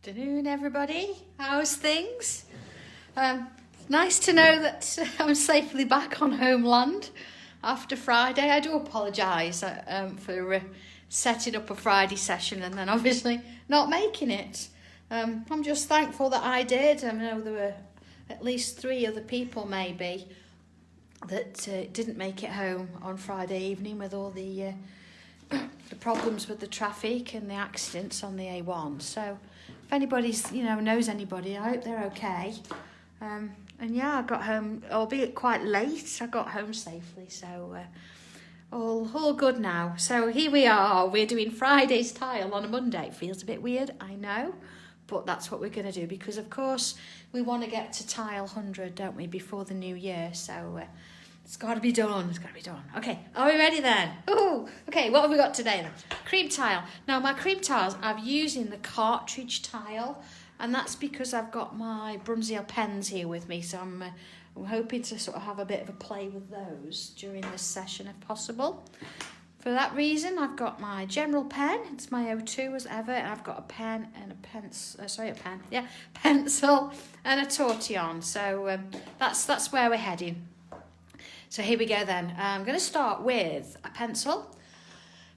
Afternoon, everybody. How's things? Nice to know that I'm safely back on homeland after Friday. I do apologise for setting up a Friday session and then obviously not making it. I'm just thankful that I did. I know there were at least 3 other people maybe that didn't make it home on Friday evening with all the problems with the traffic and the accidents on the A1. So if anybody's, knows anybody, I hope they're okay. And yeah, I got home, albeit quite late, I got home safely. So all good now. So here we are, we're doing Friday's tile on a Monday. It feels a bit weird, I know, but that's what we're going to do because of course we want to get to tile 100, don't we, before the new year. So it's got to be done. It's got to be done. Okay, are we ready then? Ooh, okay, what have we got today then? Cream tile. Now, my cream tiles, I'm using the cartridge tile, and that's because I've got my Brunswick pens here with me, so I'm hoping to sort of have a bit of a play with those during this session if possible. For that reason, I've got my general pen. It's my O2 as ever, and I've got a pen and a pencil. Pencil and a tortillon. So that's where we're heading. So here we go then. I'm going to start with a pencil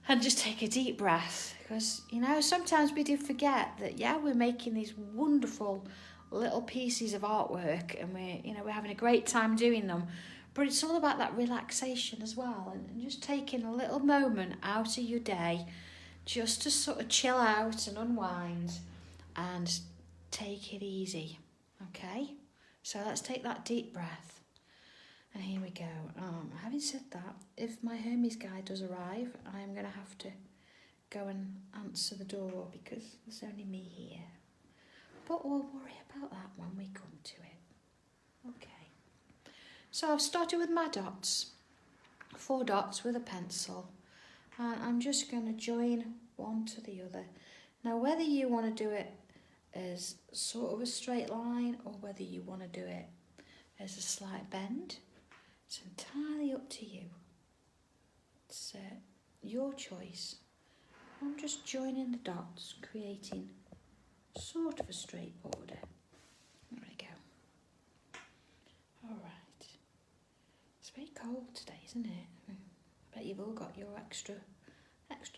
and just take a deep breath because, sometimes we do forget that, we're making these wonderful little pieces of artwork and we're having a great time doing them. But it's all about that relaxation as well and just taking a little moment out of your day just to sort of chill out and unwind and take it easy, okay? So let's take that deep breath. And here we go. Having said that, if my Hermes guy does arrive, I am going to have to go and answer the door because there's only me here. But we'll worry about that when we come to it. Okay. So I've started with my dots. 4 dots with a pencil. And I'm just going to join one to the other. Now, whether you want to do it as sort of a straight line or whether you want to do it as a slight bend, it's entirely up to you. It's your choice. I'm just joining the dots, creating sort of a straight border. There we go. All right. It's very cold today, isn't it? I bet you've all got your extra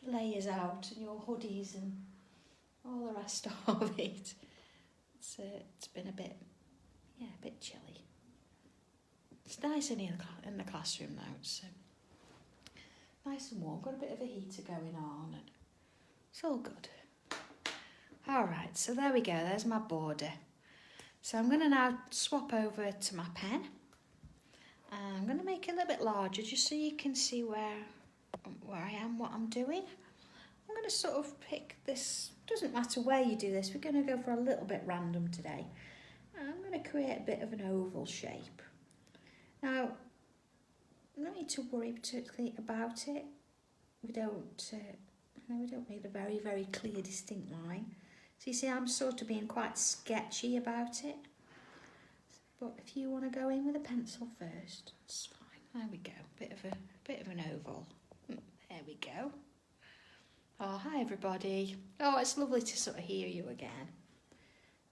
layers out and your hoodies and all the rest of it. It's been a bit chilly. It's nice in here in the classroom now. It's nice and warm. Got a bit of a heater going on, and it's all good. All right, so there we go. There's my border. So I'm going to now swap over to my pen, and I'm going to make it a little bit larger, just so you can see where I am, what I'm doing. I'm going to sort of pick this. Doesn't matter where you do this. We're going to go for a little bit random today. I'm going to create a bit of an oval shape. Now, you don't need to worry particularly about it. We don't need a very, very clear, distinct line. So you see, I'm sort of being quite sketchy about it. But if you want to go in with a pencil first, it's fine. There we go. Bit of an oval. There we go. Oh, hi everybody. Oh, it's lovely to sort of hear you again.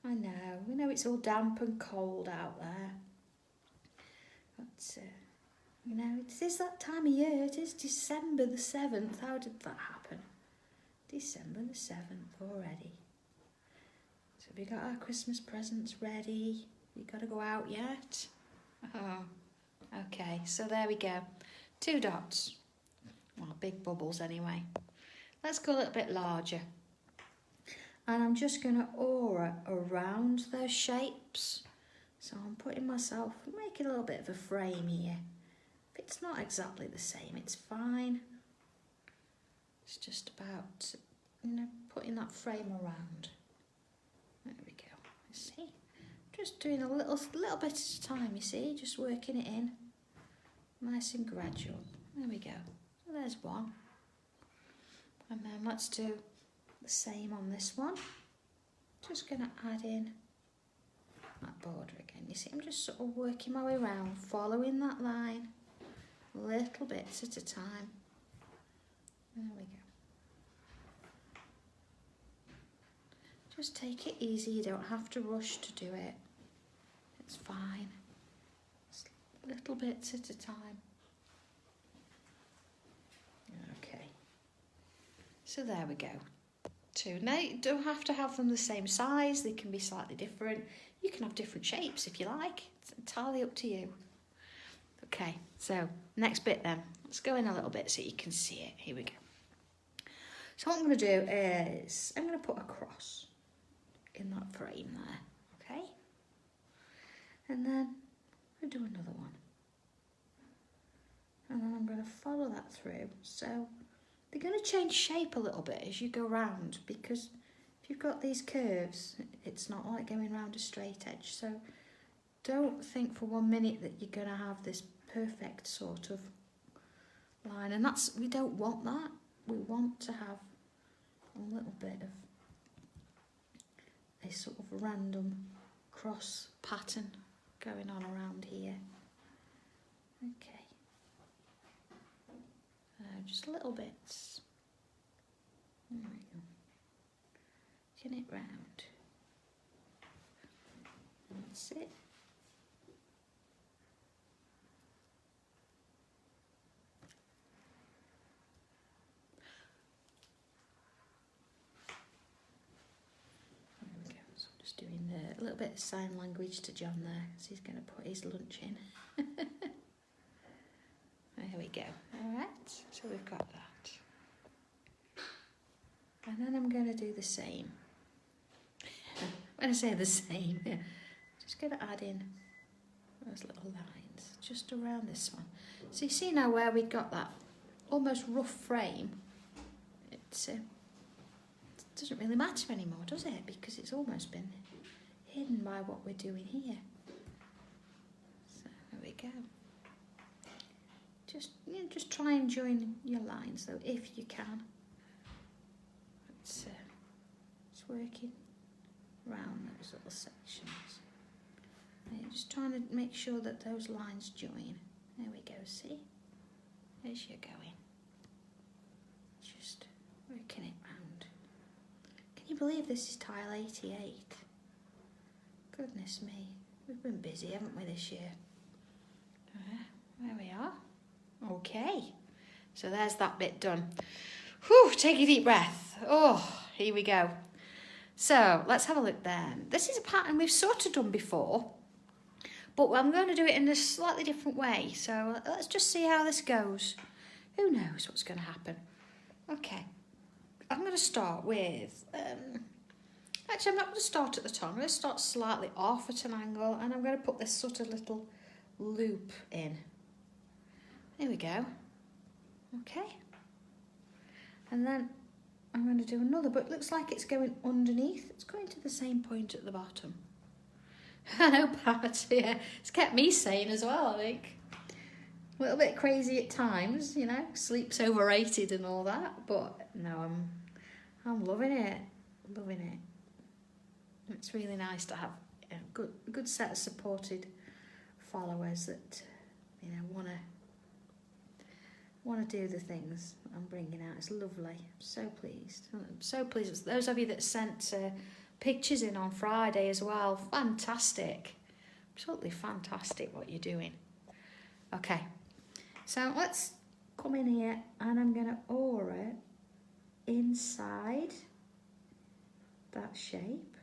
I know. We know it's all damp and cold out there. But, it is that time of year. It is December the 7th. How did that happen? December the 7th already. So we got our Christmas presents ready. We got to go out yet? Oh, okay. So there we go. 2 dots. Well, big bubbles anyway. Let's go a little bit larger. And I'm just going to aura around those shapes. So I'm putting myself, making a little bit of a frame here. If it's not exactly the same, it's fine. It's just about, putting that frame around. There we go. See? Just doing a little bit at a time, you see? Just working it in. Nice and gradual. There we go. So there's one. And then let's do the same on this one. Just going to add in that border again. You see, I'm just sort of working my way around, following that line, little bits at a time. There we go. Just take it easy, you don't have to rush to do it. It's fine. Just little bits at a time. Okay. So there we go. Two. Now you don't have to have them the same size, they can be slightly different. You can have different shapes if you like. It's entirely up to you. Okay, so next bit then. Let's go in a little bit so you can see it. Here we go. So what I'm going to do is I'm going to put a cross in that frame there, okay? And then I'll do another one. And then I'm going to follow that through. So they're going to change shape a little bit as you go round, because if you've got these curves, it's not like going round a straight edge. So don't think for 1 minute that you're going to have this perfect sort of line. And we don't want that. We want to have a little bit of a sort of random cross pattern going on around here. Okay. Just little bits. There we go. Turn it round. That's it. Doing a little bit of sign language to John there, because he's going to put his lunch in. There we go. All right, so we've got that. And then I'm going to do the same. When I say the same, just going to add in those little lines just around this one. So you see now where we've got that almost rough frame, it doesn't really matter anymore, does it? Because it's almost been hidden by what we're doing here. So there we go. Just try and join your lines though, if you can. It's working around those little sections. And you're just trying to make sure that those lines join. There we go, see? As you're going. Just working it round. Can you believe this is tile 88? Goodness me, we've been busy, haven't we, this year? There we are. Okay, so there's that bit done. Whew, take a deep breath. Oh, here we go. So let's have a look then. This is a pattern we've sort of done before, but I'm going to do it in a slightly different way. So let's just see how this goes. Who knows what's going to happen? Okay, I'm going to start with... Actually, I'm not going to start at the top. I'm going to start slightly off at an angle, and I'm going to put this sort of little loop in. There we go. Okay. And then I'm going to do another, but it looks like it's going underneath. It's going to the same point at the bottom. I know, Pat, yeah. It's kept me sane as well, I think. A little bit crazy at times, you know. Sleep's overrated and all that, but no, I'm loving it. Loving it. It's really nice to have a good set of supported followers that, you know, want to do the things I'm bringing out. It's lovely. I'm so pleased. I'm so pleased. Those of you that sent pictures in on Friday as well, fantastic. Absolutely fantastic what you're doing. Okay, so let's come in here and I'm going to aura inside that shape.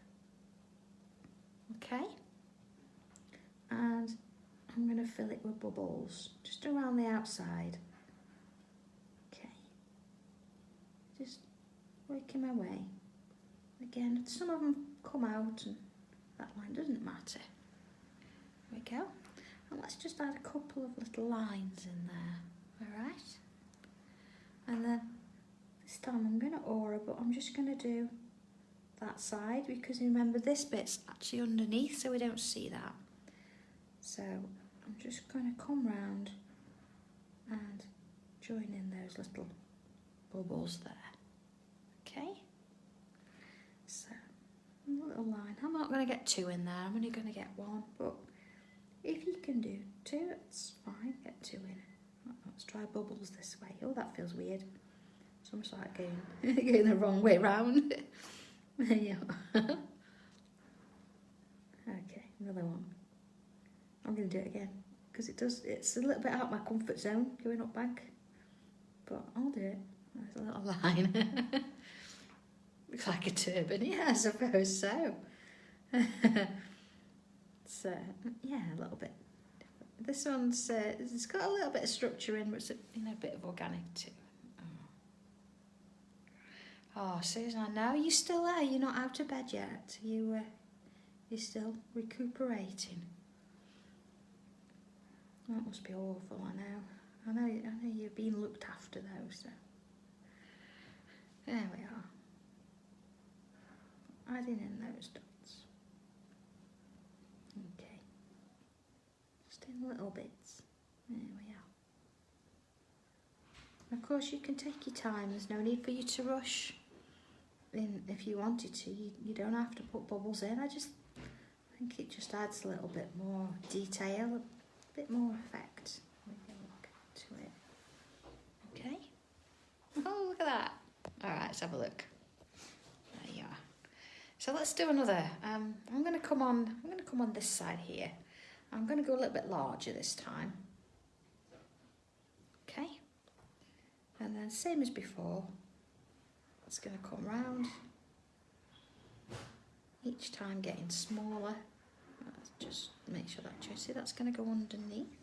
Okay, and I'm going to fill it with bubbles just around the outside. Okay, just working my way. Again, some of them come out and that line doesn't matter. There we go. And let's just add a couple of little lines in there. All right, and then this time I'm going to aura, but I'm just going to do that side, because remember this bit's actually underneath, so we don't see that. So I'm just going to come round and join in those little bubbles there. Okay, so a little line. I'm not going to get two in there, I'm only going to get one, but if you can do two, it's fine, get two in. Let's try bubbles this way. Oh, that feels weird. It's almost like going the wrong way round. Yeah. Okay, another one. I'm going to do it again because it's a little bit out of my comfort zone going up bank, but I'll do it. There's a little line. Looks like a turban, yeah, I suppose so. So, yeah, a little bit. This one's, it's got a little bit of structure in, but it's a bit of organic too. Oh, Susan, I know you're still there. You're not out of bed yet. You're still recuperating. That must be awful, I know. I know you're being looked after though, so. There we are. Adding in those dots. Okay. Just in little bits. There we are. Of course, you can take your time. There's no need for you to rush. If you wanted to, you don't have to put bubbles in. I think it just adds a little bit more detail, a bit more effect. Let me look to it. Okay. Oh, look at that. All right, let's have a look. There you are. So let's do another. I'm going to come on this side here. I'm going to go a little bit larger this time. Okay. And then same as before. It's going to come round, each time getting smaller. Let's just make sure that see that's going to go underneath.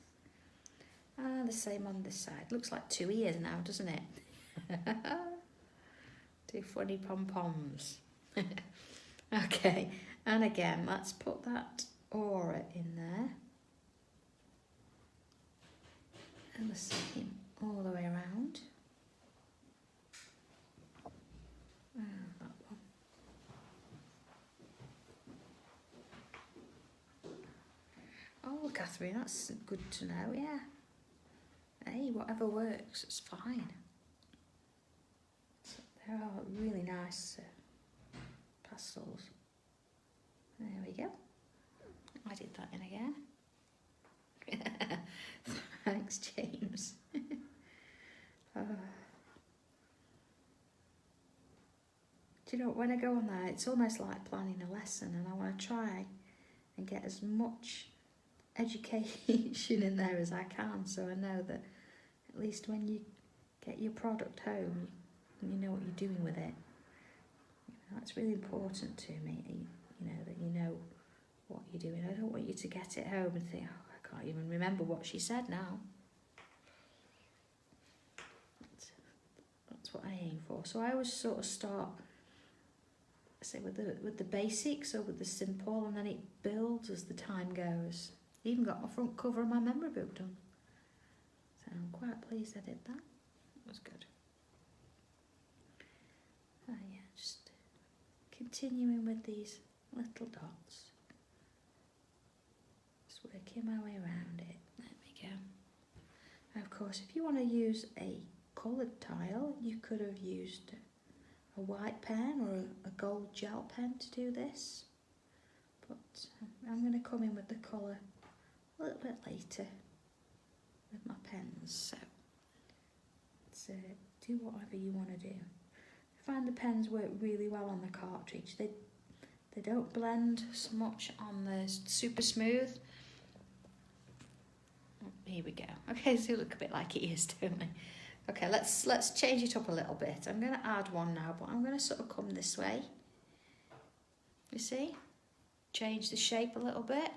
And the same on this side. Looks like two ears now, doesn't it? Two funny pom-poms. Okay, and again, let's put that aura in there. And the same all the way around. That one. Oh, Catherine, that's good to know, yeah. Hey, whatever works, it's fine. So there are really nice pastels. There we go. I did that in again. Thanks, James. Do you know, when I go on there, it's almost like planning a lesson, and I want to try and get as much education in there as I can, so I know that at least when you get your product home, you know what you're doing with it. That's really important to me, that you know what you're doing. I don't want you to get it home and think, oh, I can't even remember what she said now. That's what I aim for. So I always sort of start, say, with the basics or with the simple, and then it builds as the time goes. Even got my front cover of my memory book done. So I'm quite pleased I did that. It was good. Yeah, just continuing with these little dots. Just working my way around it. There we go. And of course, if you want to use a coloured tile, you could have used a white pen or a gold gel pen to do this. But I'm going to come in with the colour a little bit later with my pens. So do whatever you want to do. I find the pens work really well on the cartridge. They don't blend so much on the super smooth. Oh, here we go. Okay, so they look a bit like ears, don't they? Okay, let's change it up a little bit. I'm going to add one now, but I'm going to sort of come this way. You see? Change the shape a little bit.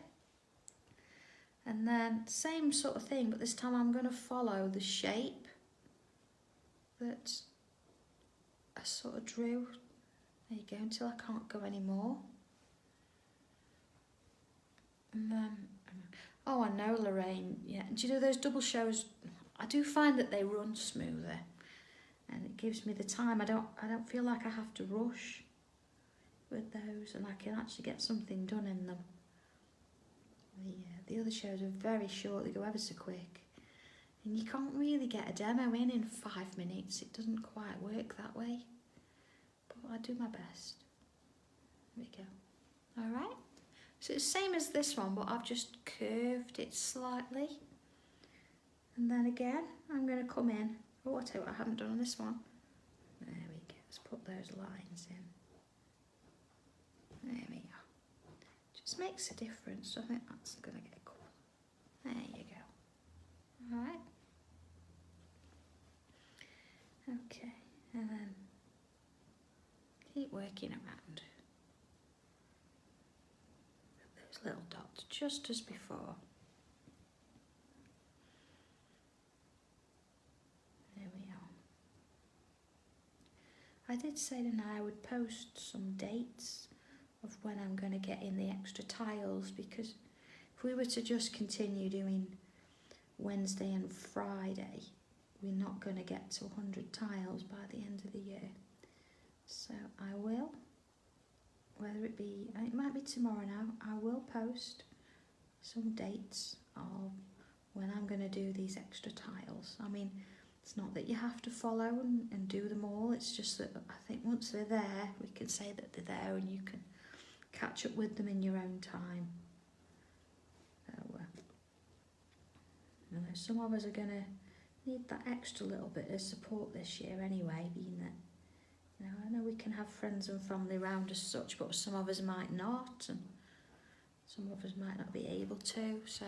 And then same sort of thing, but this time I'm going to follow the shape that I sort of drew. There you go, until I can't go anymore. And then, oh, I know, Lorraine, yeah. Do you know those double shows? I do find that they run smoother, and it gives me the time. I don't feel like I have to rush with those, and I can actually get something done in them. The other shows are very short, they go ever so quick. And you can't really get a demo in 5 minutes. It doesn't quite work that way. But I do my best. There we go. Alright. So it's the same as this one, but I've just curved it slightly. And then again, I'm going to come in. Oh, I tell you what I haven't done on this one. There we go. Let's put those lines in. There we go. Just makes a difference. I think that's going to get cool. There you go. Alright. Okay, and then keep working around those little dots just as before. There we are. I did say tonight I would post some dates of when I'm going to get in the extra tiles, because if we were to just continue doing Wednesday and Friday, we're not going to get to 100 tiles by the end of the year. So I will, whether it be, it might be tomorrow now, I will post some dates of when I'm going to do these extra tiles. I mean, it's not that you have to follow and do them all, it's just that I think once they're there, we can say that they're there and you can catch up with them in your own time. So, some of us are going to need that extra little bit of support this year anyway, being that, you know, I know we can have friends and family around as such, but some of us might not, and some of us might not be able to, so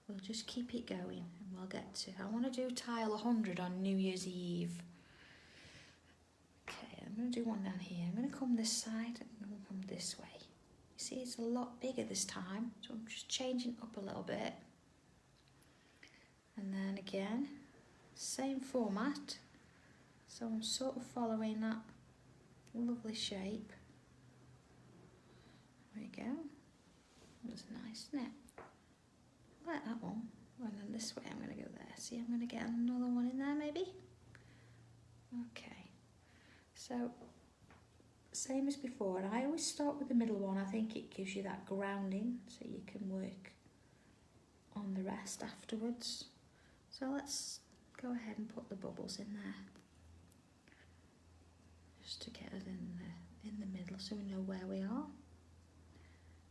we'll just keep it going and we'll get to, I want to do tile 100 on New Year's Eve. Okay, I'm going to do one down here. I'm going to come this side and I'm going to come this way. You see, it's a lot bigger this time, so I'm just changing up a little bit. And then again, same format. So I'm sort of following that lovely shape. There we go. That's nice, isn't it? I like that one. And then this way I'm going to go there. See, I'm going to get another one in there maybe. Okay. So, same as before. And I always start with the middle one. I think it gives you that grounding so you can work on the rest afterwards. So let's go ahead and put the bubbles in there, just to get us in the middle so we know where we are.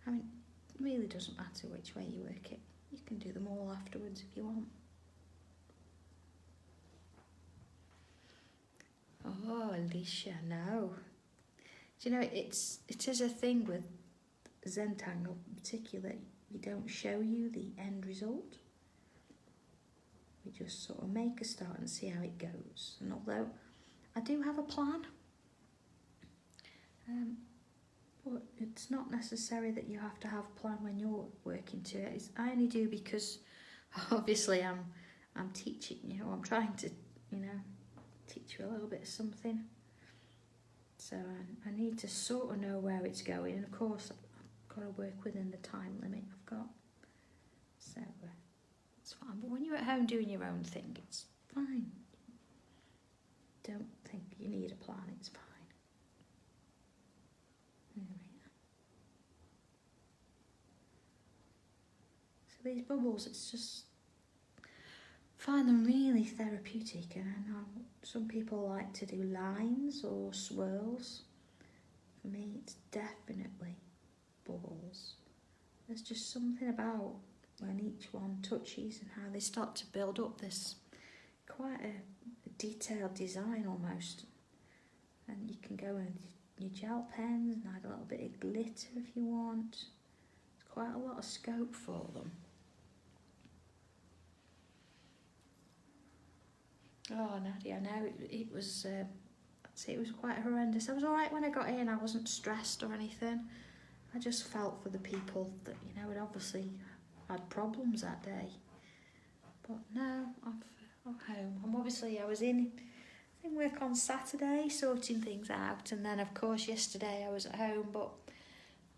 I mean, it really doesn't matter which way you work it. You can do them all afterwards if you want. Oh, Alicia, no. Do you know, it is a thing with Sanntangle in particular. We don't show you the end result. We just sort of make a start and see how it goes. And although I do have a plan, but it's not necessary that you have to have a plan when you're working to it. I only do because obviously I'm teaching you, I'm trying to, you know, teach you a little bit of something. So I need to sort of know where it's going, and of course I've got to work within the time limit I've got. So it's fine, but when you're at home doing your own thing, it's fine. Don't think you need a plan, it's fine. So these bubbles, it's just, find them really therapeutic, and I know some people like to do lines or swirls. For me, it's definitely bubbles. There's just something about when each one touches and how they start to build up this quite a detailed design almost. And you can go in your gel pens and add a little bit of glitter if you want. There's quite a lot of scope for them. Oh, Nadia, no, it was quite horrendous. I was alright when I got in, I wasn't stressed or anything. I just felt for the people that, you know, had obviously had problems that day. But no, I'm home. I was in work on Saturday, sorting things out, and then of course yesterday I was at home, but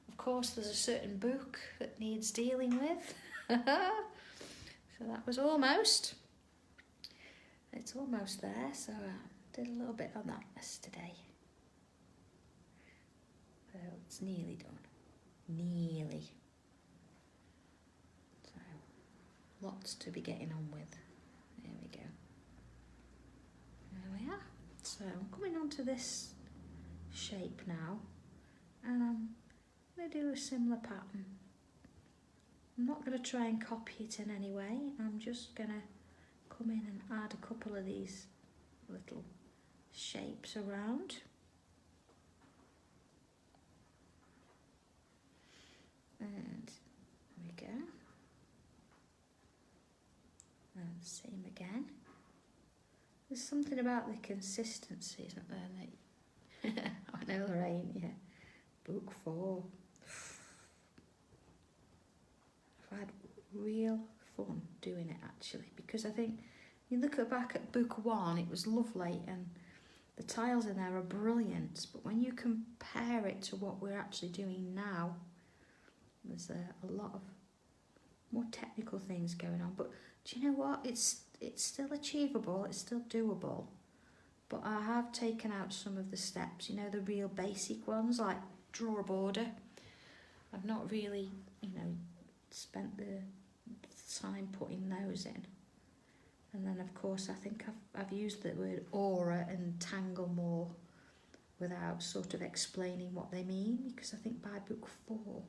of course there's a certain book that needs dealing with. So that was almost. It's almost there, so I did a little bit on that yesterday. So it's nearly done. Nearly. So, lots to be getting on with. There we go. There we are. So I'm coming on to this shape now, and I'm going to do a similar pattern. I'm not going to try and copy it in any way. I'm just going to come in and add a couple of these little shapes around. same again. There's something about the consistency, isn't there? I know there ain't, yeah. Book 4. I've had real fun doing it actually, because I think you look back at book 1, it was lovely and the tiles in there are brilliant, but when you compare it to what we're actually doing now, there's a lot of more technical things going on. But do you know what? It's still achievable, it's still doable. But I have taken out some of the steps, you know, the real basic ones, like draw a border. I've not really, you know, spent the time putting those in. And then of course I think I've used the word aura and tangle more without sort of explaining what they mean, because I think by book 4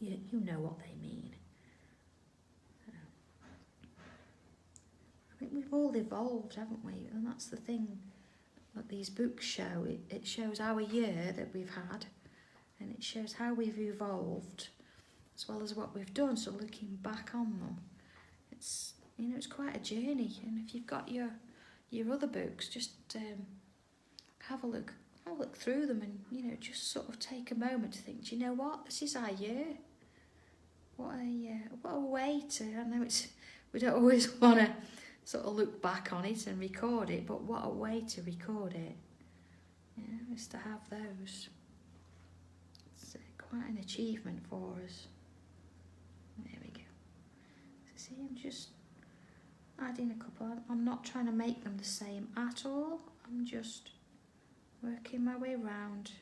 you know what they mean. I think we've all evolved, haven't we? And that's the thing that these books show. It shows our year that we've had, and it shows how we've evolved as well as what we've done. So looking back on them, it's, you know, it's quite a journey. And if you've got your other books, just have a look through them, and you know, just sort of take a moment to think, do you know what, this is our year. What a way to, I know we don't always want to sort of look back on it and record it, but what a way to record it, yeah, is to have those. It's quite an achievement for us. There we go. So see, I'm just adding a couple. I'm not trying to make them the same at all. I'm just working my way around,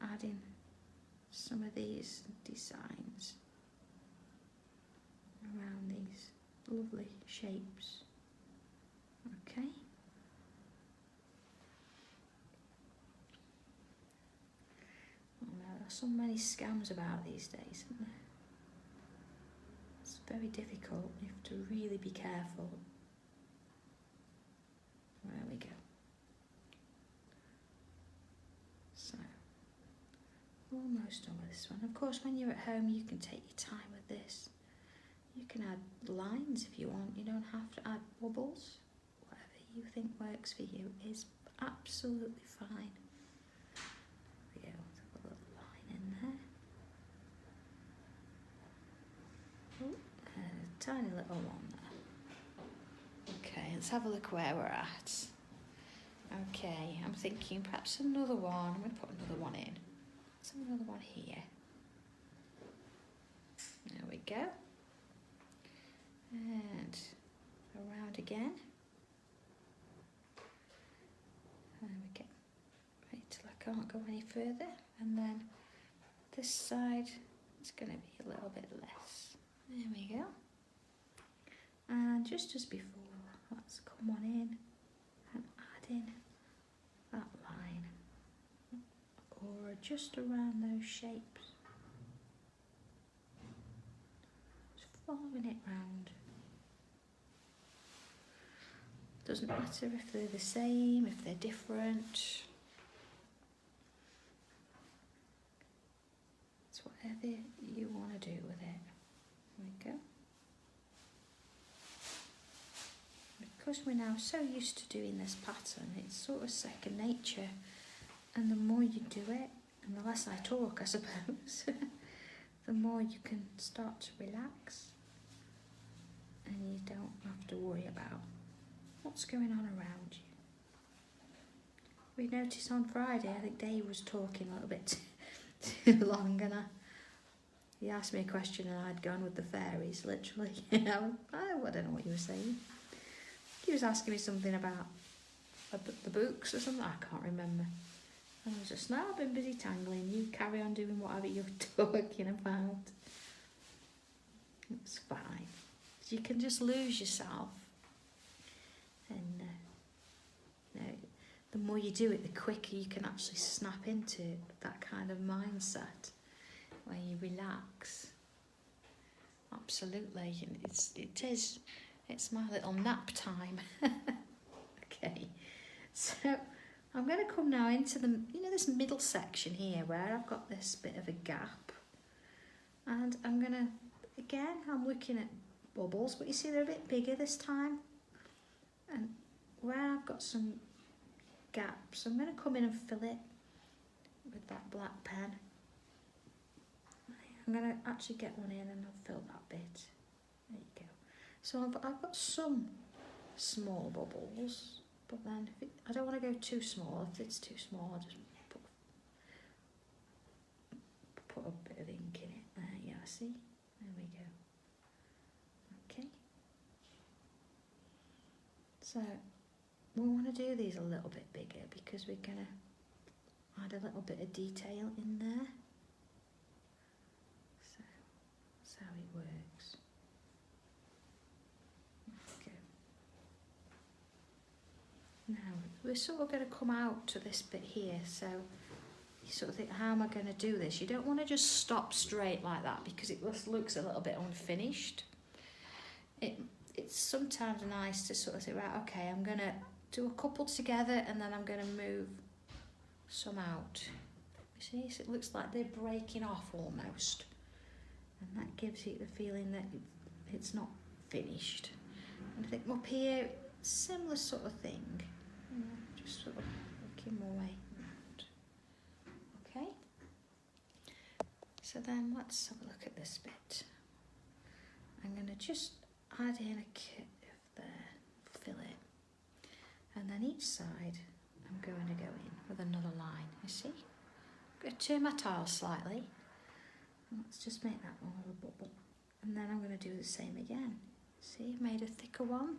adding some of these designs around these lovely shapes. Okay. Oh no, there's so many scams about these days, isn't there? It's very difficult. You have to really be careful. There we go. So, almost done with this one. Of course, when you're at home, you can take your time with this. You can add lines if you want. You don't have to add bubbles. Whatever you think works for you is absolutely fine. There we go. Put a little line in there. Oh, a tiny little one there. Okay, let's have a look where we're at. Okay, I'm thinking perhaps another one. I'm going to put another one in. Let's have another one here. There we go. And around again. There we go. Wait till I can't go any further. And then this side, it's going to be a little bit less. There we go. And just as before, let's come on in and add in that line. Or just around those shapes. Just following it round. Doesn't matter if they're the same, if they're different. It's whatever you want to do with it. There we go. Because we're now so used to doing this pattern, it's sort of second nature. And the more you do it, and the less I talk, I suppose, the more you can start to relax. And you don't have to worry about what's going on around you. We noticed on Friday, I think Dave was talking a little bit too long, and he asked me a question and I'd gone with the fairies, literally. I don't know what you were saying. He was asking me something about the books or something, I can't remember. And I was just, no, I've been busy tangling, you carry on doing whatever you're talking about. It's fine. You can just lose yourself. And the more you do it, the quicker you can actually snap into that kind of mindset where you relax. Absolutely, and it's my little nap time. Okay, so I'm going to come now into this middle section here where I've got this bit of a gap, and I'm going to again, I'm looking at bubbles, but you see they're a bit bigger this time. And where I've got some gaps, I'm going to come in and fill it with that black pen. I'm going to actually get one in and I'll fill that bit. There you go. So I've got some small bubbles, but then I don't want to go too small. If it's too small, I'll just put a bit of ink in it. There, yeah, see? There we go. Okay. So we want to do these a little bit bigger because we're going to add a little bit of detail in there. So that's how it works. Okay. Now we're sort of going to come out to this bit here, so you sort of think, how am I going to do this? You don't want to just stop straight like that because it just looks a little bit unfinished. It's sometimes nice to sort of say, right, okay, I'm going to do a couple together and then I'm going to move some out. You see, so it looks like they're breaking off almost. And that gives you the feeling that it's not finished. And I think up here, similar sort of thing. Just sort of working my way around. Okay. So then let's have a look at this bit. I'm going to just add in a curve there, fill it, and then each side I'm going to go in with another line, you see? I'm going to turn my tile slightly, and let's just make that one a little bubble, and then I'm going to do the same again. See, I've made a thicker one,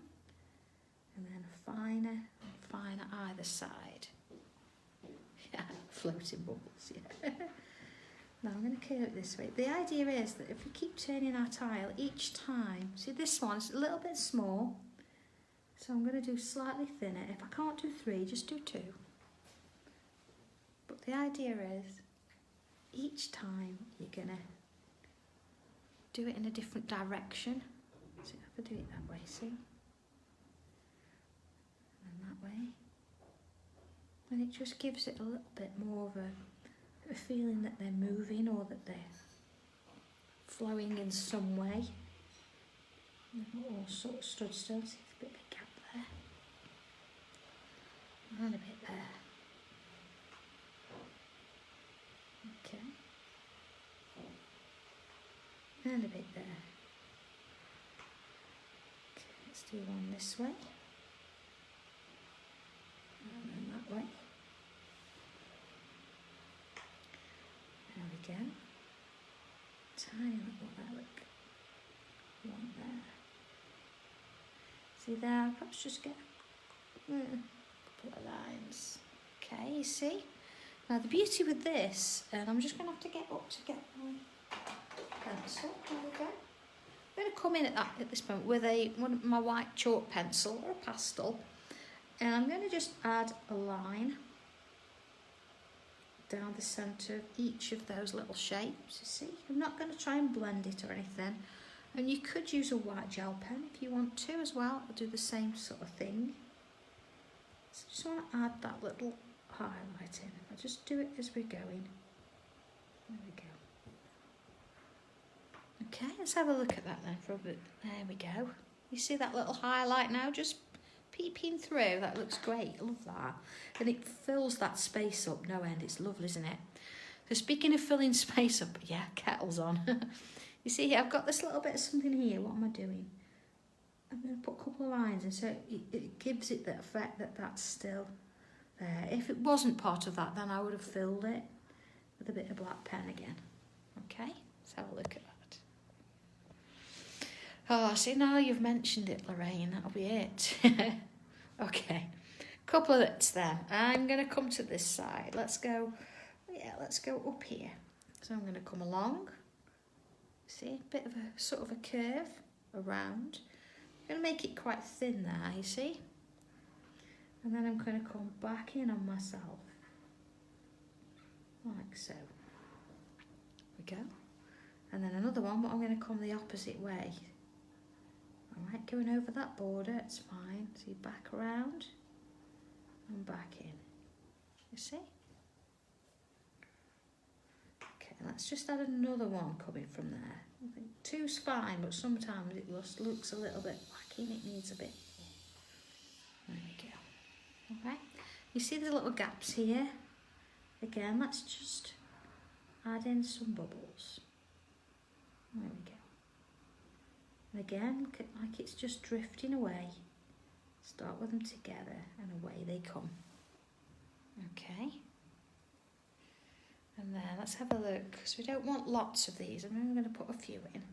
and then a finer and finer either side. Yeah, floating bubbles, yeah. Now I'm going to curve it this way. The idea is that if we keep turning our tile each time, see this one's a little bit small, so I'm going to do slightly thinner. If I can't do 3, just do 2. But the idea is each time you're going to do it in a different direction. So if I do it that way, see? And that way. And it just gives it a little bit more of a feeling that they're moving or that they're flowing in some way. They're not all sort of stood still. See, there's a bit of a gap there. And a bit there. Okay. And a bit there. Okay, let's do one this way. And then that way. There we go. Tiny little relic. One there. See there, perhaps just get a couple of lines. Okay, you see? Now the beauty with this, and I'm just going to have to get up to get my pencil. There we go. I'm going to come in at this point with my white chalk pencil or a pastel, and I'm going to just add a line down the centre of each of those little shapes, you see. I'm not going to try and blend it or anything. And you could use a white gel pen if you want to as well. I'll do the same sort of thing. So I just want to add that little highlight in. I'll just do it as we're going. There we go. Okay, let's have a look at that then for a bit. There we go. You see that little highlight now just peeping through? That looks great. I love that. And it fills that space up no end. It's lovely, isn't it? So speaking of filling space up, yeah, kettle's on. You see here, I've got this little bit of something here. What am I doing? I'm going to put a couple of lines in, so it gives it the effect that that's still there. If it wasn't part of that, then I would have filled it with a bit of black pen again. Okay, let's have a look at that. Oh, see, now you've mentioned it, Lorraine, that'll be it. Okay, couple of bits then. I'm going to come to this side. Let's go up here. So I'm going to come along. See, a bit of a sort of a curve around. I'm going to make it quite thin there, you see? And then I'm going to come back in on myself. Like so. There we go. And then another one, but I'm going to come the opposite way. Alright, going over that border, it's fine. See, back around and back in. You see? Okay. let's just add another one coming from there. I think two's fine, but sometimes it looks a little bit lacking. It needs a bit. There we go. Okay, you see the little gaps here? Again, let's just add in some bubbles. There we go. And again, look at like it's just drifting away. Start with them together and away they come. Okay. And then let's have a look, because we don't want lots of these. I'm only going to put a few in.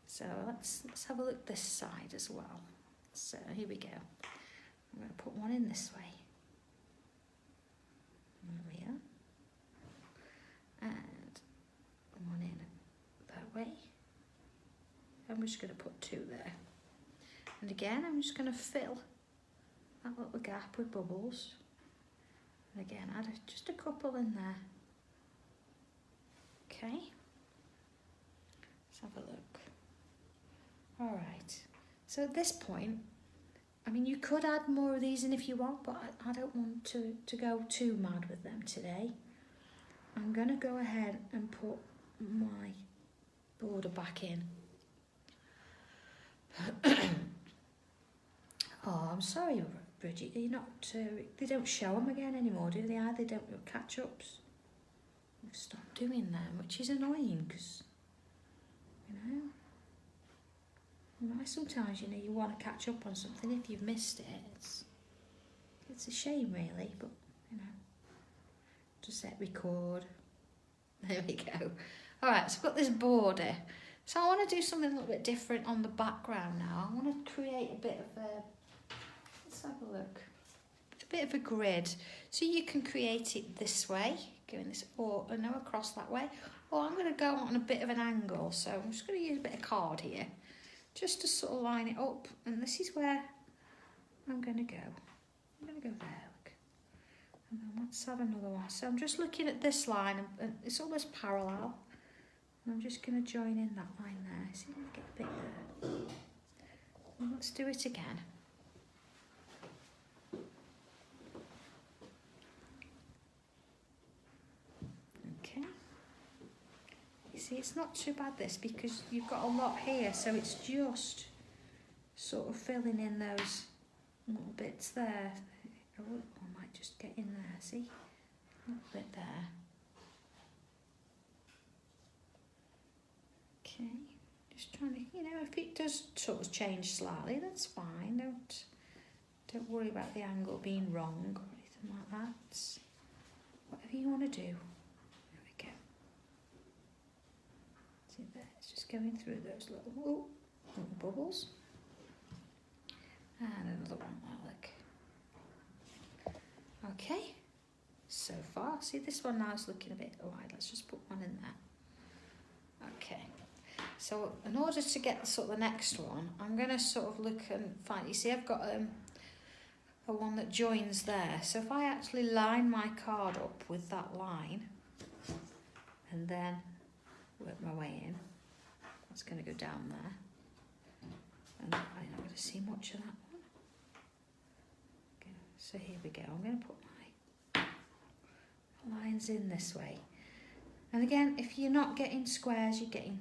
So let's have a look this side as well. So here we go. I'm going to put one in this way. There we are. And one in that way. I'm just going to put two there. And again, I'm just going to fill that little gap with bubbles. And again, add just a couple in there. Okay. Let's have a look. All right. So at this point, I mean, you could add more of these in if you want, but I don't want to go too mad with them today. I'm going to go ahead and put my border back in. Oh, I'm sorry, Bridget. You're not. They don't show them again anymore, do they? They don't catch ups. We've stopped doing them, which is annoying because, sometimes you want to catch up on something if you've missed it. It's a shame, really, but just hit record. There we go. All right, so I've got this border. So I want to do something a little bit different on the background now. I want to create a bit of a, let's have a look, a bit of a grid. So you can create it this way, going this, or across that way. Or I'm going to go on a bit of an angle. So I'm just going to use a bit of card here, just to sort of line it up. And this is where I'm going to go. I'm going to go there, look. And then let's have another one. So I'm just looking at this line, and it's almost parallel. I'm just going to join in that line there. See if I get a bit there. And let's do it again. Okay. You see, it's not too bad this, because you've got a lot here, so it's just sort of filling in those little bits there. I might just get in there, see? A little bit there. Okay, just trying to, if it does sort of change slightly, that's fine. Don't worry about the angle being wrong or anything like that. Whatever you want to do. There we go. See there, it's just going through those little bubbles. And another one, look. Okay, so far. See, this one now is looking a bit wide. Let's just put one in there. Okay. So in order to get sort of the next one, I'm going to sort of look and find, you see I've got a one that joins there. So if I actually line my card up with that line and then work my way in, that's going to go down there. And I'm not going to see much of that one. Okay, so here we go. I'm going to put my lines in this way. And again, if you're not getting squares, you're getting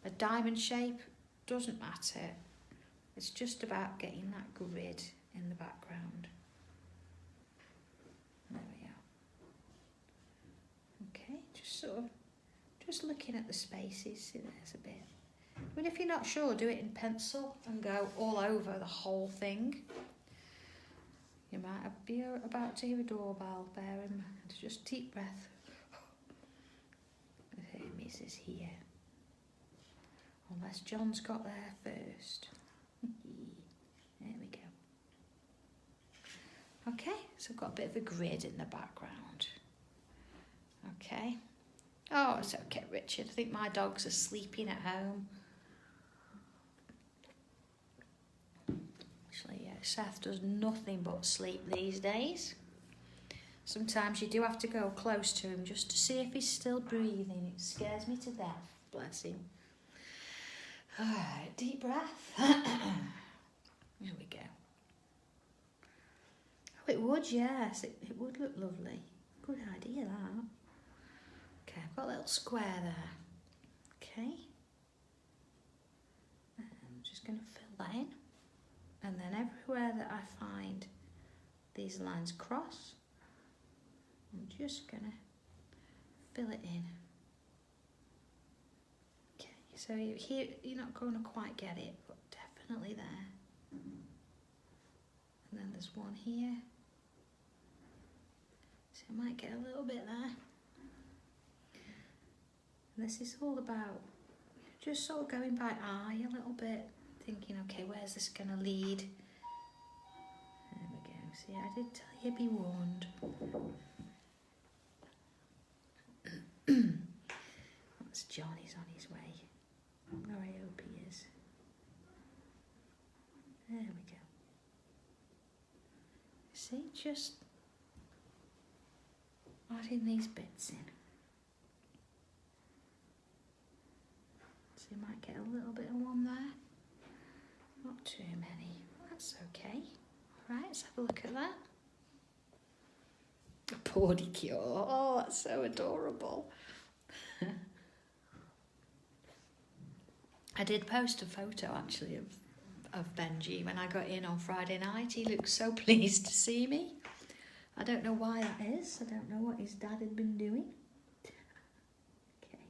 a diamond shape, doesn't matter. It's just about getting that grid in the background. There we are. Okay, just looking at the spaces. See, there's a bit. But if you're not sure, do it in pencil and go all over the whole thing. You might be about to hear a doorbell. Bear in mind. Just deep breath. Hermes is here. Unless John's got there first. There we go. Okay, so I've got a bit of a grid in the background. Okay. Oh, it's okay, Richard. I think my dogs are sleeping at home. Actually, yeah, Seth does nothing but sleep these days. Sometimes you do have to go close to him just to see if he's still breathing. It scares me to death, bless him. All right, deep breath. Here we go. Oh, it would, yes. It would look lovely. Good idea, that. Okay, I've got a little square there. Okay. And I'm just going to fill that in. And then everywhere that I find these lines cross, I'm just going to fill it in. Okay, so here you're not going to quite get it, but definitely there. And then there's one here. So I might get a little bit there. And this is all about just sort of going by eye a little bit, thinking, okay, where's this going to lead? There we go. See, I did tell you, be warned. That's Johnny's on his way. Oh, I hope he is. There we go. See, just adding these bits in. So you might get a little bit of one there. Not too many. That's okay. Right, let's have a look at that. A pedicure. Oh, that's so adorable. I did post a photo actually of Benji when I got in on Friday night. He looked so pleased to see me. I don't know why that is. I don't know what his dad had been doing. Okay,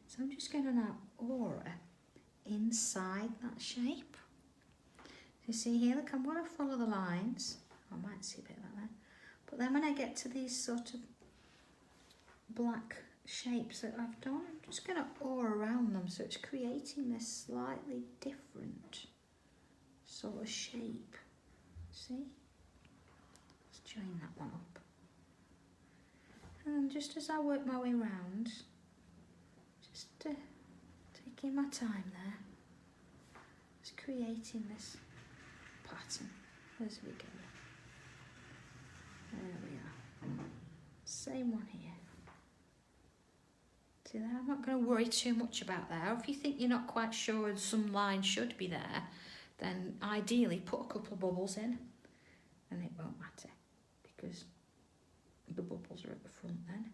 so I'm just going to now aura inside that shape. You see here, look, I'm going to follow the lines. I might see a bit like that. But then when I get to these sort of black shapes that I've done, I'm just going to aura around them, so it's creating this slightly different sort of shape. See? Let's join that one up. And just as I work my way around, just taking my time there, just creating this pattern as we go. There we are. Same one here. See there, I'm not going to worry too much about there. If you think you're not quite sure some line should be there, then ideally put a couple of bubbles in and it won't matter because the bubbles are at the front then.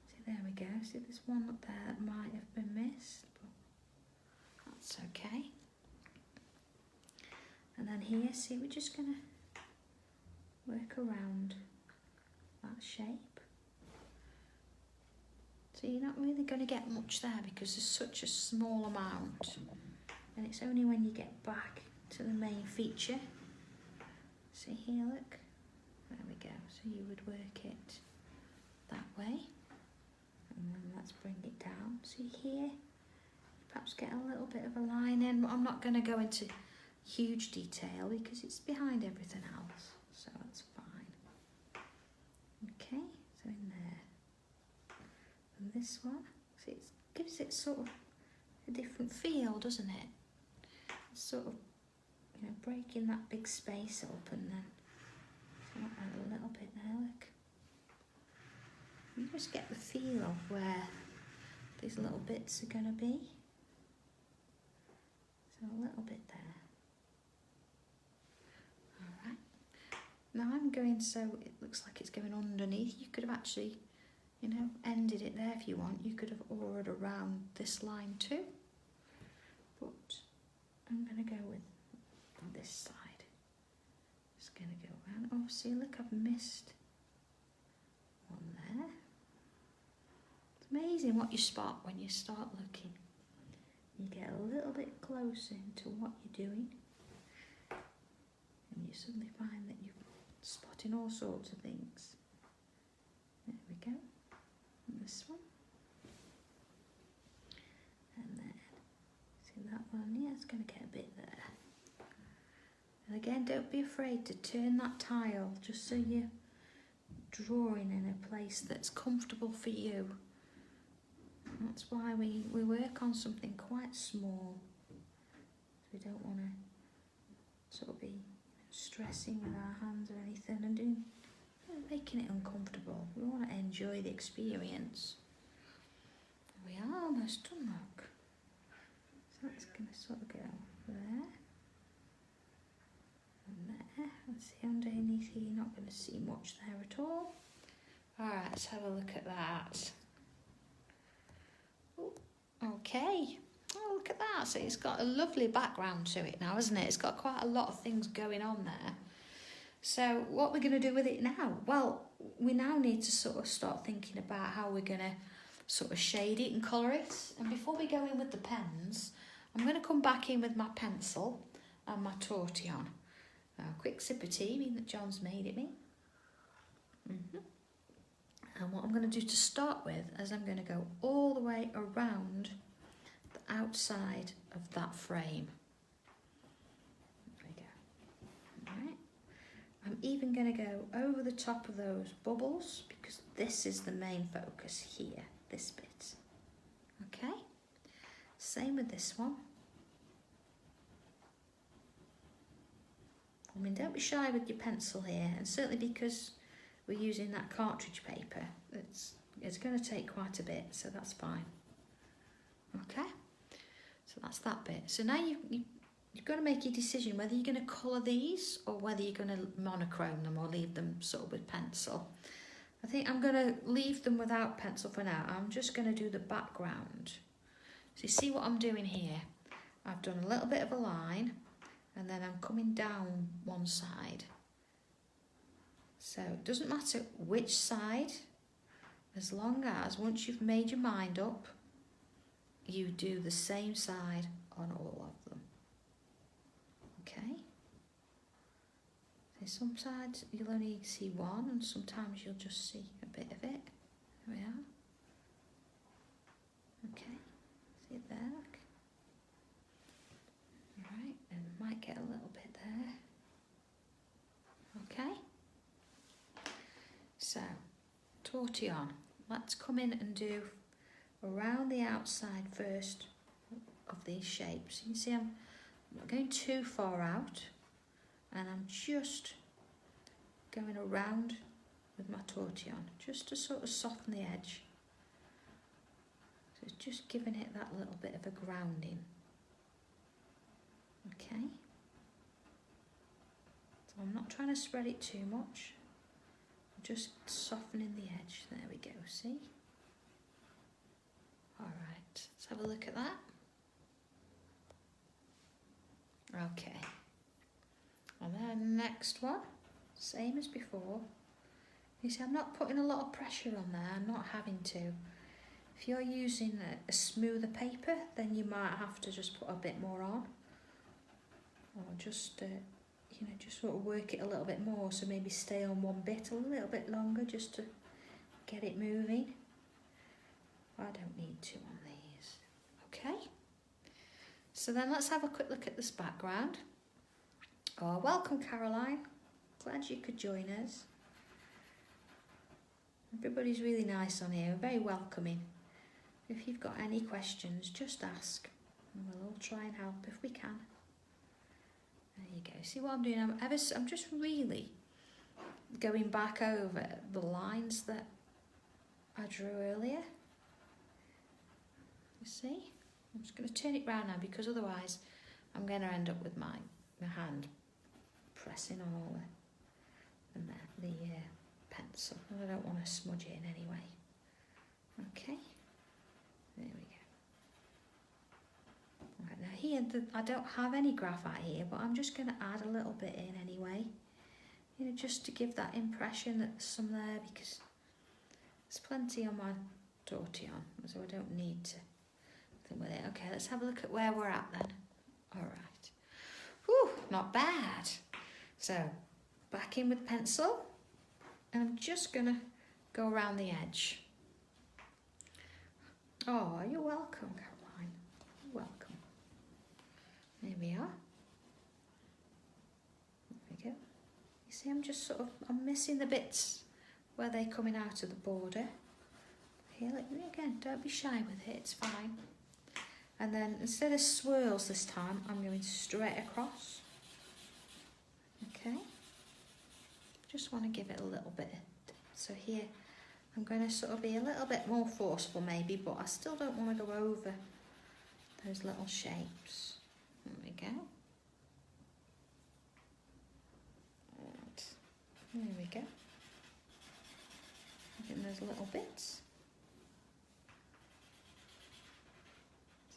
See, there we go. See, there's one up there that might have been missed, but that's okay. And then here, see, we're just going to work around that shape. So you're not really going to get much there because there's such a small amount. And it's only when you get back to the main feature. See here, look. There we go. So you would work it that way. And then let's bring it down. See here? Perhaps get a little bit of a line in. But I'm not going to go into huge detail because it's behind everything else. So that's fine. Okay, so in there. And this one, see, it gives it sort of a different feel, doesn't it? It's sort of, you know, breaking that big space up and then so add a little bit there, look. You just get the feel of where these little bits are going to be. So a little bit there. Alright. Now I'm going so it looks like it's going underneath. You could have actually, you know, ended it there if you want. You could have auraed around this line too. But I'm going to go with this side. Just going to go around. Oh, see, look, I've missed one there. It's amazing what you spot when you start looking. You get a little bit closer into what you're doing. And you suddenly find that you're spotting all sorts of things. There we go. And this one. And then, see that one? Yeah, it's going to get a bit there. And again, don't be afraid to turn that tile just so you're drawing in a place that's comfortable for you. And that's why we work on something quite small. We don't want to sort of be stressing with our hands or anything and making it uncomfortable. We want to enjoy the experience. We are almost done, look. So that's going to sort of go there. And there. And see underneath here, you're not going to see much there at all. Alright, let's have a look at that. Okay. Oh, look at that. So it's got a lovely background to it now, hasn't it? It's got quite a lot of things going on there. So what we're going to do with it now? Well, we now need to sort of start thinking about how we're going to sort of shade it and colour it. And before we go in with the pens, I'm going to come back in with my pencil and my tortillon. A quick sip of tea, being that John's made it me. And what I'm going to do to start with is I'm going to go all the way around the outside of that frame. There we go. All right. I'm even going to go over the top of those bubbles because this is the main focus here, this bit. Okay. Same with this one. I mean, don't be shy with your pencil here, and certainly because we're using that cartridge paper, it's going to take quite a bit, so that's fine. Okay, so that's that bit. So now you've got to make your decision whether you're going to colour these or whether you're going to monochrome them or leave them sort of with pencil. I think I'm going to leave them without pencil for now. I'm just going to do the background. So you see what I'm doing here? I've done a little bit of a line, and then I'm coming down one side. So it doesn't matter which side, as long as once you've made your mind up, you do the same side on all of them. Okay? So some sides you'll only see one, and sometimes you'll just see a bit of it. There we are. Okay, see it there, look. Alright, and might get a little bit there. Okay? So, tortillon. Let's come in and do around the outside first of these shapes. You can see I'm not going too far out, and I'm just going around with my tortillon just to sort of soften the edge. So it's just giving it that little bit of a grounding. Okay. So I'm not trying to spread it too much. I'm just softening the edge. There we go, see? Alright, let's have a look at that. Okay. And then next one, same as before. You see, I'm not putting a lot of pressure on there, I'm not having to. If you're using a smoother paper, then you might have to just put a bit more on. Or just, you know, just sort of work it a little bit more, so maybe stay on one bit a little bit longer just to get it moving. I don't need to on these. Okay. So then let's have a quick look at this background. Oh, welcome Caroline. Glad you could join us. Everybody's really nice on here, very welcoming. If you've got any questions, just ask and we'll all try and help if we can. There you go. See what I'm doing? I'm just really going back over the lines that I drew earlier. You see? I'm just going to turn it round now because otherwise I'm going to end up with my hand pressing on all the pencil. And I don't want to smudge it in anyway. Okay. There we go. Right, now here, I don't have any graphite here, but I'm just going to add a little bit in anyway. You know, just to give that impression that there's some there, because there's plenty on my tortillon, so I don't need to think with it. Okay, let's have a look at where we're at then. All right. Whew, not bad. So, back in with pencil, and I'm just going to go around the edge. Oh, you're welcome, Caroline. You're welcome. There we are. There we go. You see, I'm missing the bits where they're coming out of the border. Here, again, don't be shy with it, it's fine. And then instead of swirls this time, I'm going straight across. Okay. Just want to give it a little bit. So here, I'm going to sort of be a little bit more forceful maybe, but I still don't want to go over those little shapes. There we go. And there we go. I think those little bits.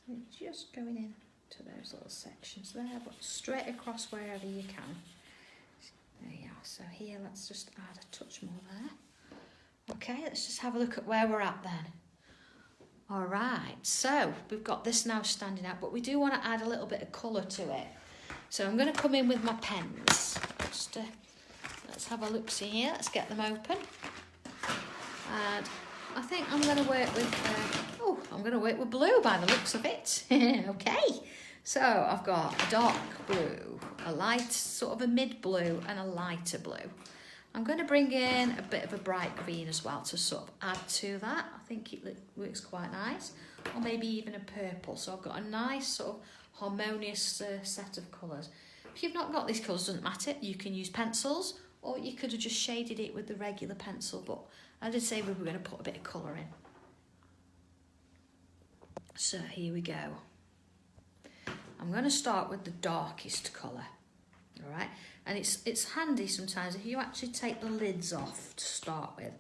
So just going in to those little sections there, but straight across wherever you can. There you are. So here, let's just add a touch more there. Okay, let's just have a look at where we're at then. All right, so we've got this now standing out, but we do want to add a little bit of colour to it. So I'm going to come in with my pens. Just let's have a look. See here. Let's get them open. And I think I'm going to work with blue by the looks of it. Okay. So I've got a dark blue, a light, sort of a mid blue, and a lighter blue. I'm going to bring in a bit of a bright green as well to sort of add to that. I think it works quite nice. Or maybe even a purple. So I've got a nice sort of harmonious set of colours. If you've not got these colours, doesn't matter. You can use pencils, or you could have just shaded it with the regular pencil. But I did say we were going to put a bit of colour in. So here we go. I'm going to start with the darkest colour. All right, and it's handy sometimes if you actually take the lids off to start with.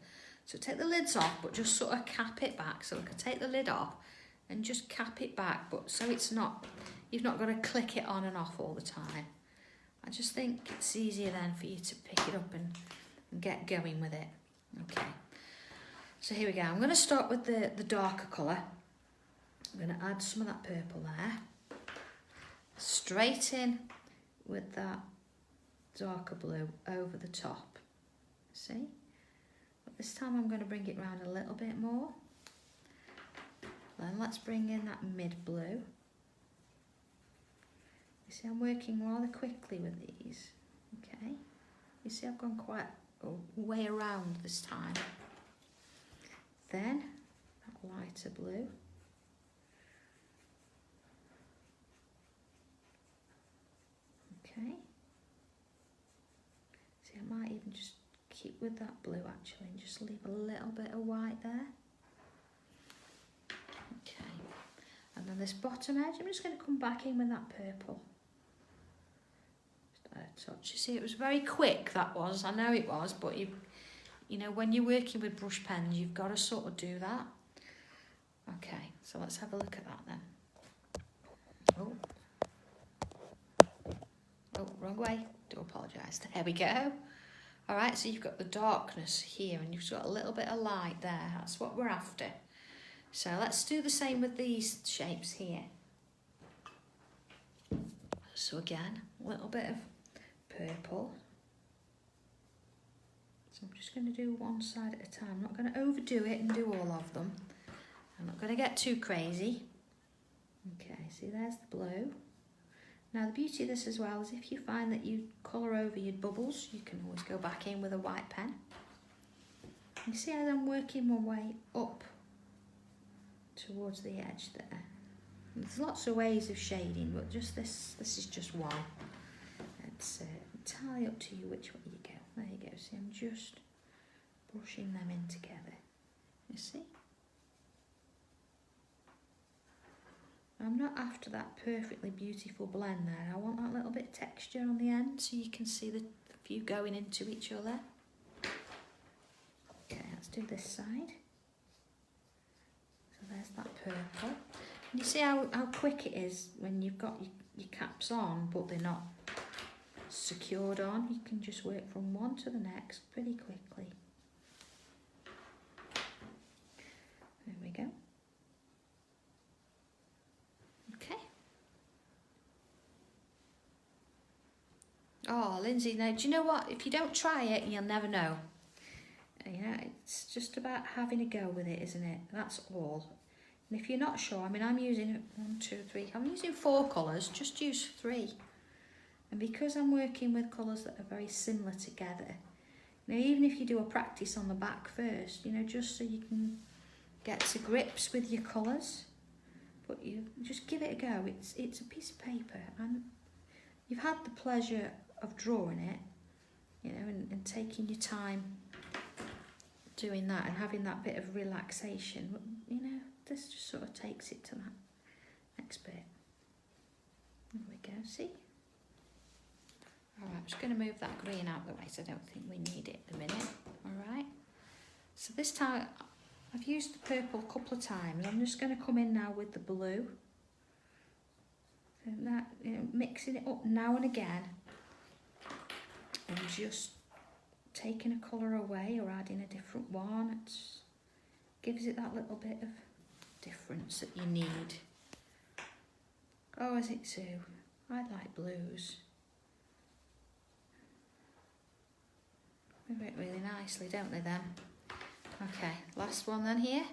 So take the lids off, but just sort of cap it back. So we can take the lid off and just cap it back, but so it's not, you've not got to click it on and off all the time. I just think it's easier then for you to pick it up and get going with it. Okay, so here we go. I'm going to start with the darker colour. I'm going to add some of that purple there. Straight in with that darker blue over the top. See? But this time I'm going to bring it round a little bit more. Then let's bring in that mid blue. You see, I'm working rather quickly with these. Okay? You see, I've gone quite a way around this time. Then that lighter blue. Okay. See, I might even just keep with that blue actually and just leave a little bit of white there. Okay. And then this bottom edge, I'm just going to come back in with that purple. Just a touch. You see, it was very quick, that was. I know it was, but you know, when you're working with brush pens, you've got to sort of do that. Okay, so let's have a look at that then. Oh. Oh, wrong way. Do apologise. There we go. All right, so you've got the darkness here and you've got a little bit of light there. That's what we're after. So let's do the same with these shapes here. So again, a little bit of purple. So I'm just going to do one side at a time. I'm not going to overdo it and do all of them. I'm not going to get too crazy. Okay, see, there's the blue. Now the beauty of this as well is if you find that you colour over your bubbles, you can always go back in with a white pen. You see as I'm working my way up towards the edge there. And there's lots of ways of shading, but just this is just one. It's entirely up to you which way you go. There you go. See, I'm just brushing them in together. You see? I'm not after that perfectly beautiful blend there. I want that little bit of texture on the end so you can see the few going into each other. Okay, let's do this side. So there's that purple. And you see how quick it is when you've got your caps on but they're not secured on. You can just work from one to the next pretty quickly. There we go. Oh, Lindsay, now, do you know what? If you don't try it, you'll never know. You know, it's just about having a go with it, isn't it? That's all. And if you're not sure, I mean, I'm using 1, 2, 3. I'm using 4 colours. Just use 3. And because I'm working with colours that are very similar together, you know, even if you do a practice on the back first, you know, just so you can get to grips with your colours, but you just give it a go. It's a piece of paper, and you've had the pleasure of drawing it, you know, and taking your time doing that and having that bit of relaxation. But, you know, this just sort of takes it to that next bit. There we go, see? All right, I'm just going to move that green out of the way so I don't think we need it at the minute. All right, so this time I've used the purple a couple of times. I'm just going to come in now with the blue. And that, mixing it up now and again, and just taking a colour away or adding a different one, it gives it that little bit of difference that you need. Oh, is it Sue? I like blues. They work really nicely, don't they then? Okay, last one then here.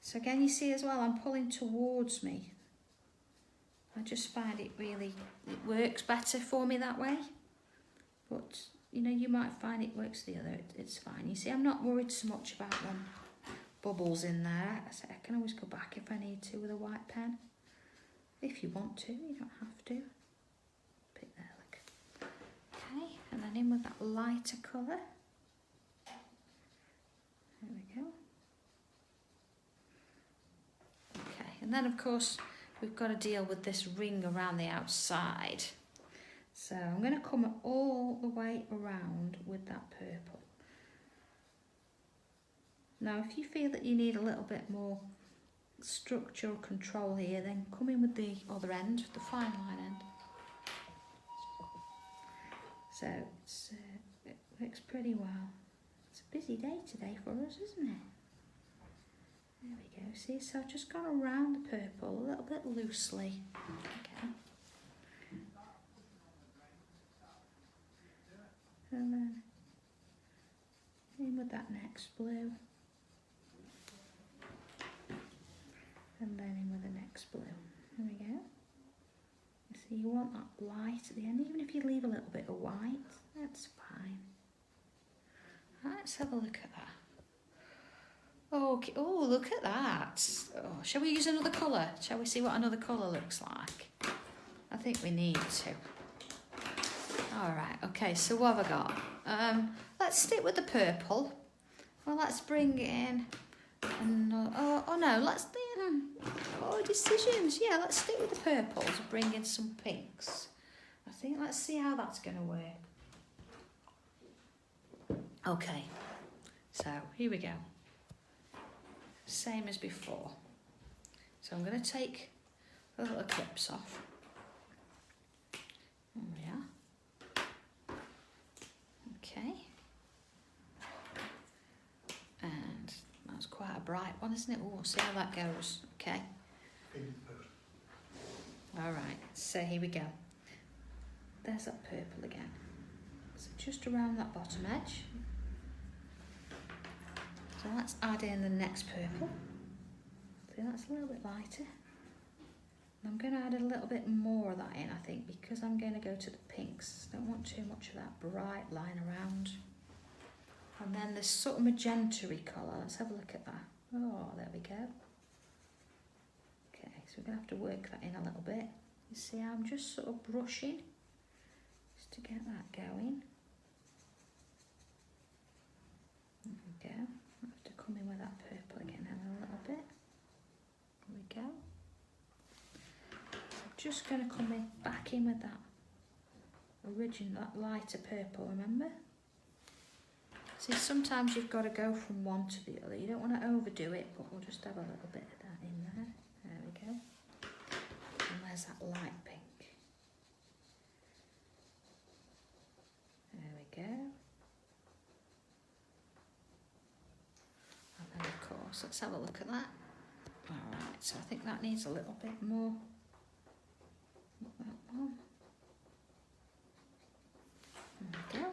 So again, you see as well, I'm pulling towards me. I just find it works better for me that way. But, you might find it works the other, it's fine. You see, I'm not worried so much about them bubbles in there. I can always go back if I need to with a white pen. If you want to, you don't have to. Bit there, look. Okay, and then in with that lighter colour. There we go. Okay, and then of course we've got to deal with this ring around the outside. So I'm going to come all the way around with that purple. Now if you feel that you need a little bit more structure or control here, then come in with the other end, the fine line end. So it works pretty well. It's a busy day today for us, isn't it? There we go. See, so I've just gone around the purple a little bit loosely. Okay. And then in with that next blue. And then in with the next blue. There we go. So you want that light at the end, even if you leave a little bit of white, that's fine. Let's have a look at that. Okay. Oh, look at that. Oh, shall we use another colour? Shall we see what another colour looks like? I think we need to. All right. Okay. So what have I got? Let's stick with the purple. Well, let's bring in. Oh no. Let's. Decisions. Yeah. Let's stick with the purples and bring in some pinks. I think. Let's see how that's going to work. Okay. So here we go. Same as before. So I'm going to take the little clips off. There we are. Okay. And that's quite a bright one, isn't it? Oh, we'll see how that goes. Okay. All right. So here we go. There's that purple again. So just around that bottom edge. So let's add in the next purple. See, that's a little bit lighter. I'm going to add a little bit more of that in, I think, because I'm going to go to the pinks. Don't want too much of that bright line around. And then this sort of magenta-y colour. Let's have a look at that. Oh, there we go. Okay, so we're going to have to work that in a little bit. You see how I'm just sort of brushing just to get that going. There we go. I have to come in with that purple again in a little bit. There we go. I'm just going to come in back in with that original, that lighter purple, remember? See, sometimes you've got to go from one to the other. You don't want to overdo it, but we'll just have a little bit of that in there. There we go. And there's that light pink. There we go. And then, of course, let's have a look at that. All right, so I think that needs a little bit more. Not that one. There we go.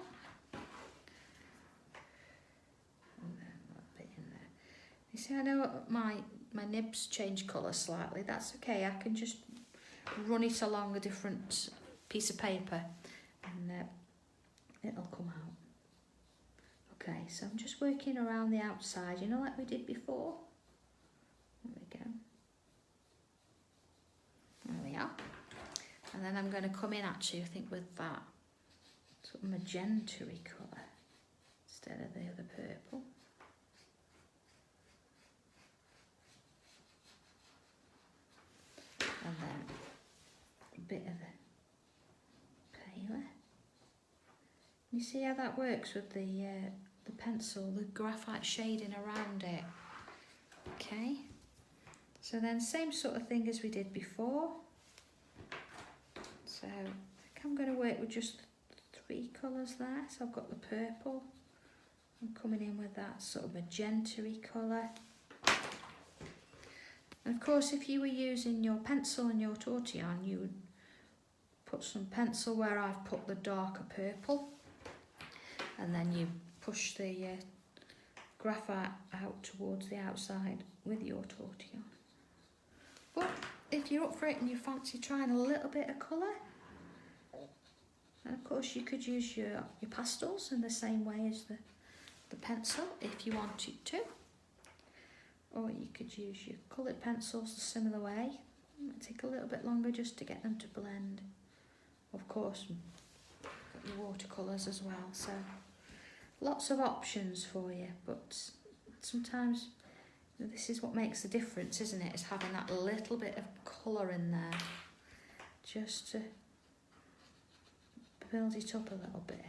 You see, I know my nibs change colour slightly. That's okay. I can just run it along a different piece of paper and it'll come out. Okay, so I'm just working around the outside, you know, like we did before. There we go. There we are. And then I'm going to come in actually, I think, with that sort of magenta-y colour instead of the other purple. And then a bit of the paler. You see how that works with the pencil, the graphite shading around it. Okay. So then same sort of thing as we did before. So I think I'm going to work with just 3 colours there. So I've got the purple. I'm coming in with that sort of magenta-y colour. And of course, if you were using your pencil and your tortillon, you would put some pencil where I've put the darker purple. And then you push the graphite out towards the outside with your tortillon. But if you're up for it and you fancy trying a little bit of colour, and of course you could use your pastels in the same way as the pencil if you wanted to. Or you could use your coloured pencils a similar way. It might take a little bit longer just to get them to blend. Of course, got your watercolours as well, so lots of options for you, but sometimes this is what makes the difference, isn't it? Is having that little bit of colour in there just to build it up a little bit.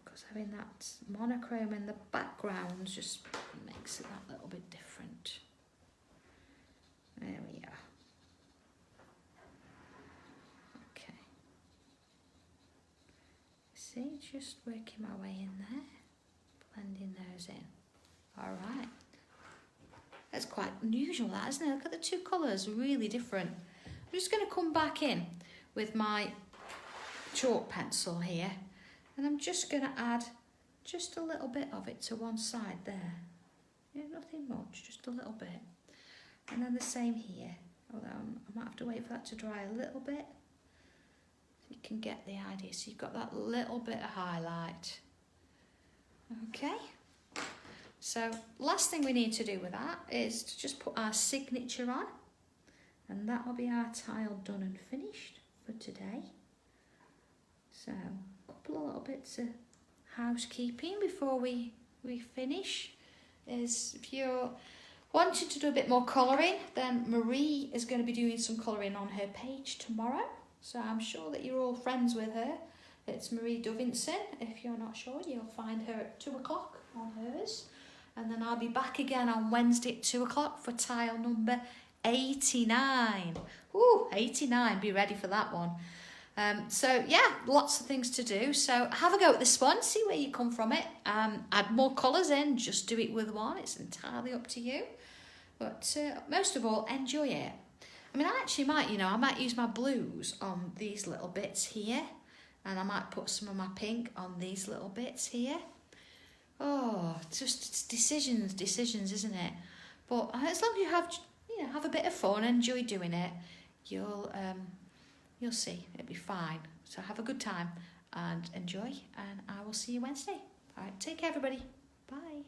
Because having that monochrome in the background just makes it that little bit different. There we are. Okay. See, just working my way in there, blending those in. All right. That's quite unusual, that, isn't it? Look at the 2 colours, really different. I'm just going to come back in with my chalk pencil here, and I'm just going to add just a little bit of it to one side there. Yeah, nothing much, just a little bit. And then the same here, although I might have to wait for that to dry a little bit. You can get the idea. So you've got that little bit of highlight. Okay. So last thing we need to do with that is to just put our signature on. And that will be our tile done and finished for today. So a couple of little bits of housekeeping before we finish is if you're wanting to do a bit more colouring, then Marie is going to be doing some colouring on her page tomorrow. So I'm sure that you're all friends with her. It's Marie Dovinson. If you're not sure, you'll find her at 2 o'clock on hers. And then I'll be back again on Wednesday at 2 o'clock for tile number 89. Ooh, 89, be ready for that one. So yeah, lots of things to do. So have a go at this one, see where you come from it. Add more colours in, just do it with one. It's entirely up to you. But most of all, enjoy it. I mean, I actually might, I might use my blues on these little bits here. And I might put some of my pink on these little bits here. Oh, it's decisions, isn't it? But as long as you have a bit of fun, enjoy doing it, you'll see, it'll be fine. So have a good time and enjoy, and I will see you Wednesday. All right, take care, everybody. Bye.